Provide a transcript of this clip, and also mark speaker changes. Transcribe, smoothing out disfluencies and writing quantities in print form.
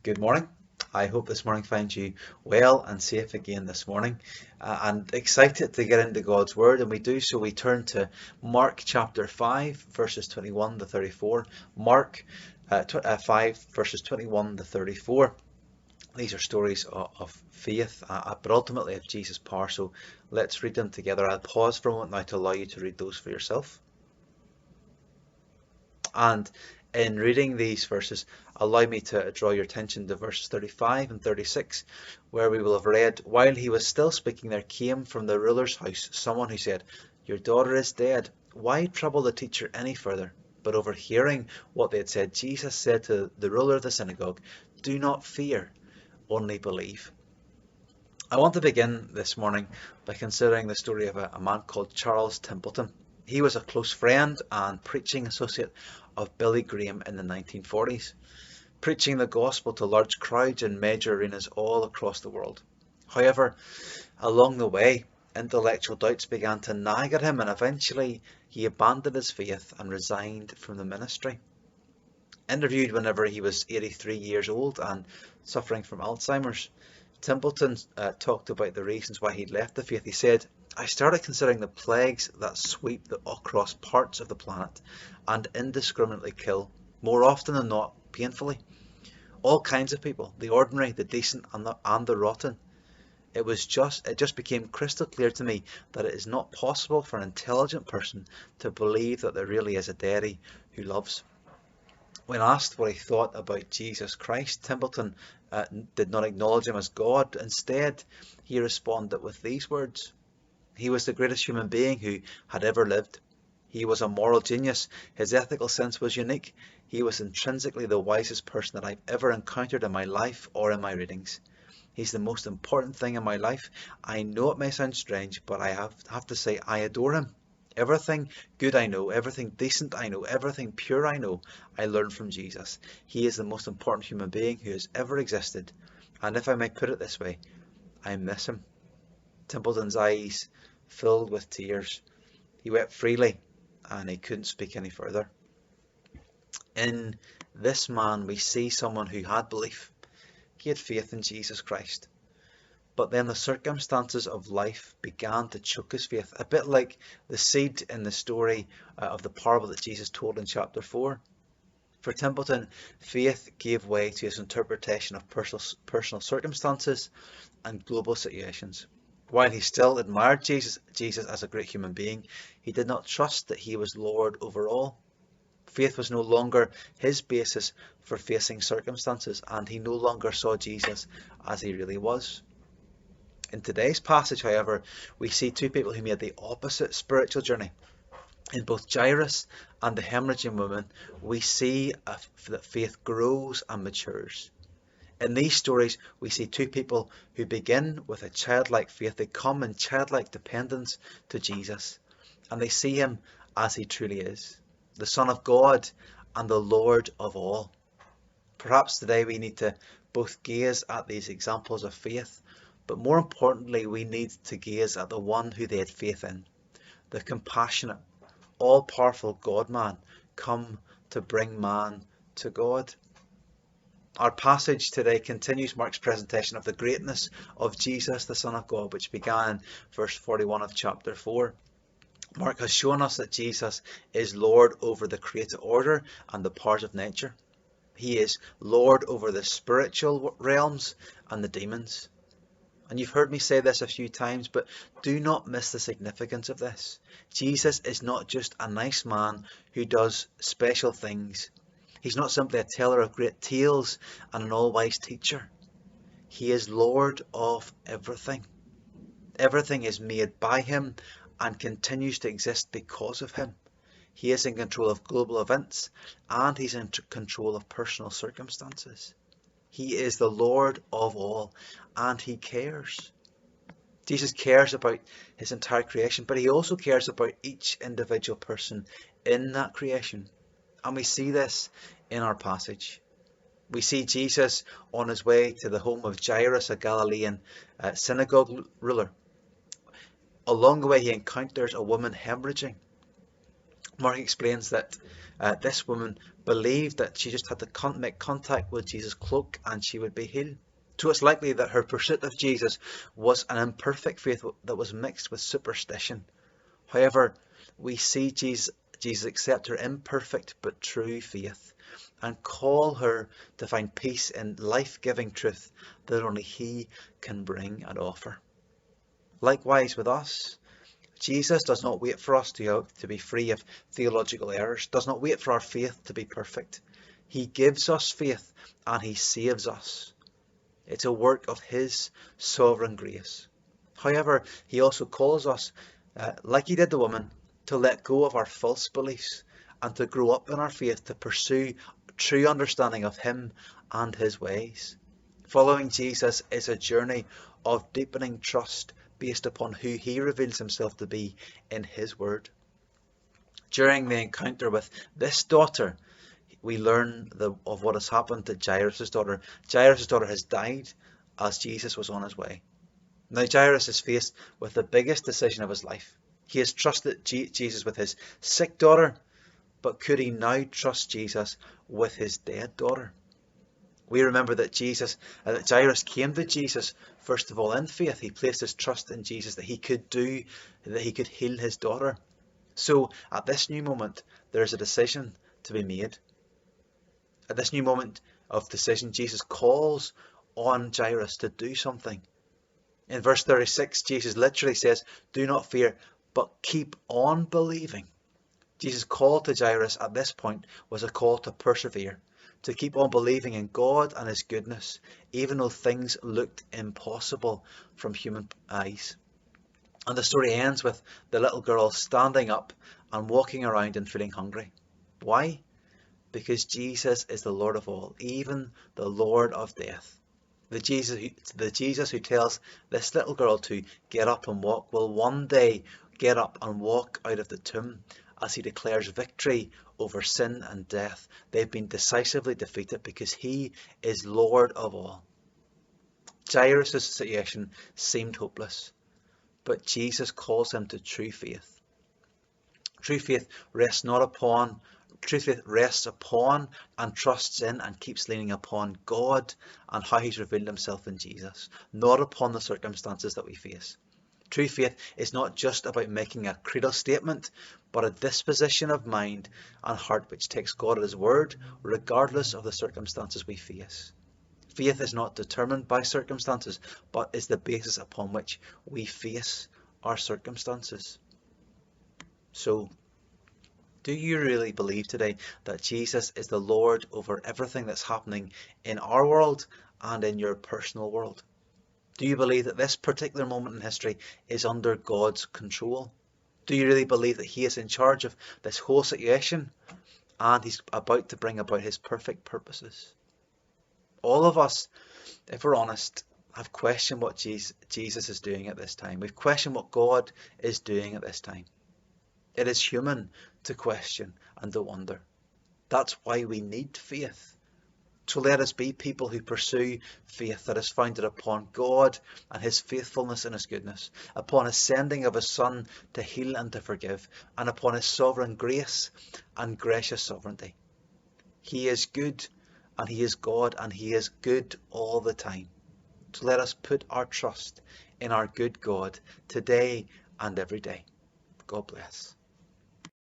Speaker 1: Good morning. I hope this morning finds you well and safe again this morning, and excited to get into God's Word. And we do so, we turn to Mark chapter 5, verses 21 to 34. Mark 5, verses 21 to 34. These are stories of faith, but ultimately of Jesus' power. So let's read them together. I'll pause for a moment now to allow you to read those for yourself. And in reading these verses, allow me to draw your attention to verses 35 and 36, where we will have read, "While he was still speaking, there came from the ruler's house someone who said, 'Your daughter is dead. Why trouble the teacher any further?' But overhearing what they had said, Jesus said to the ruler of the synagogue, 'Do not fear, only believe.'" I want to begin this morning by considering the story of a man called Charles Templeton. He was a close friend and preaching associate of Billy Graham in the 1940s, preaching the gospel to large crowds in major arenas all across the world. However, along the way, intellectual doubts began to nag at him, and eventually he abandoned his faith and resigned from the ministry. Interviewed whenever he was 83 years old and suffering from Alzheimer's, Templeton talked about the reasons why he'd left the faith. He said, "I started considering the plagues that sweep across parts of the planet and indiscriminately kill, more often than not painfully, all kinds of people, the ordinary, the decent, and the rotten. It just became crystal clear to me that it is not possible for an intelligent person to believe that there really is a deity who loves." When asked what he thought about Jesus Christ, Templeton did not acknowledge him as God. Instead, he responded with these words: "He was the greatest human being who had ever lived. He was a moral genius. His ethical sense was unique. He was intrinsically the wisest person that I've ever encountered in my life or in my readings. He's the most important thing in my life. I know it may sound strange, but I have to say I adore him. Everything good I know, everything decent I know, everything pure I know, I learned from Jesus. He is the most important human being who has ever existed. And if I may put it this way, I miss him." Templeton's eyes filled with tears. He wept freely and he couldn't speak any further. In this man, we see someone who had belief. He had faith in Jesus Christ. But then the circumstances of life began to choke his faith, a bit like the seed in the story of the parable that Jesus told in chapter 4. For Templeton, faith gave way to his interpretation of personal circumstances and global situations. While he still admired Jesus as a great human being, he did not trust that he was Lord over all. Faith was no longer his basis for facing circumstances, and he no longer saw Jesus as he really was. In today's passage, however, we see two people who made the opposite spiritual journey. In both Jairus and the hemorrhaging woman, we see that faith grows and matures. In these stories, we see two people who begin with a childlike faith. They come in childlike dependence to Jesus, and they see him as he truly is, the Son of God and the Lord of all. Perhaps today we need to both gaze at these examples of faith, but more importantly, we need to gaze at the one who they had faith in, the compassionate, all-powerful God-man come to bring man to God. Our passage today continues Mark's presentation of the greatness of Jesus, the Son of God, which began in verse 41 of chapter 4. Mark has shown us that Jesus is Lord over the created order and the powers of nature. He is Lord over the spiritual realms and the demons. And you've heard me say this a few times, but do not miss the significance of this. Jesus is not just a nice man who does special things. He's not simply a teller of great tales and an all-wise teacher. He is Lord of everything. Everything is made by him and continues to exist because of him. He is in control of global events, and he's in control of personal circumstances. He is the Lord of all, and he cares. Jesus cares about his entire creation, but he also cares about each individual person in that creation. And we see this in our passage. We see Jesus on his way to the home of Jairus, a Galilean synagogue ruler. Along the way, he encounters a woman hemorrhaging. Mark explains that This woman believed that she just had to make contact with Jesus' cloak and she would be healed. So it's likely that her pursuit of Jesus was an imperfect faith that was mixed with superstition. However, we see Jesus accept her imperfect but true faith and call her to find peace in life-giving truth that only He can bring and offer. Likewise with us, Jesus does not wait for us to be free of theological errors, does not wait for our faith to be perfect. He gives us faith and He saves us. It's a work of His sovereign grace. However, He also calls us, like He did the woman, to let go of our false beliefs and to grow up in our faith, to pursue true understanding of Him and His ways. Following Jesus is a journey of deepening trust based upon who He reveals Himself to be in His Word. During the encounter with this daughter, we learn of what has happened to Jairus' daughter. Jairus' daughter has died as Jesus was on His way. Now Jairus is faced with the biggest decision of his life. He has trusted Jesus with his sick daughter, but could he now trust Jesus with his dead daughter? We remember that Jairus came to Jesus first of all in faith. He placed his trust in Jesus that he could heal his daughter. So at this new moment, there is a decision to be made. At this new moment of decision, Jesus calls on Jairus to do something. In verse 36, Jesus literally says, "Do not fear, but keep on believing." Jesus' call to Jairus at this point was a call to persevere, to keep on believing in God and His goodness, even though things looked impossible from human eyes. And the story ends with the little girl standing up and walking around and feeling hungry. Why? Because Jesus is the Lord of all, even the Lord of death. The Jesus who tells this little girl to get up and walk will one day get up and walk out of the tomb as He declares victory over sin and death. They've been decisively defeated because He is Lord of all. Jairus' situation seemed hopeless, but Jesus calls him to true faith. True faith rests upon and trusts in and keeps leaning upon God and how He's revealed Himself in Jesus, not upon the circumstances that we face. True faith is not just about making a creedal statement, but a disposition of mind and heart which takes God at His word, regardless of the circumstances we face. Faith is not determined by circumstances, but is the basis upon which we face our circumstances. So, do you really believe today that Jesus is the Lord over everything that's happening in our world and in your personal world? Do you believe that this particular moment in history is under God's control? Do you really believe that He is in charge of this whole situation and He's about to bring about His perfect purposes? All of us, if we're honest, have questioned what Jesus is doing at this time. We've questioned what God is doing at this time. It is human to question and to wonder. That's why we need faith. So let us be people who pursue faith that is founded upon God and His faithfulness and His goodness, upon His sending of His Son to heal and to forgive, and upon His sovereign grace and gracious sovereignty. He is good and He is God and He is good all the time. So let us put our trust in our good God today and every day. God bless.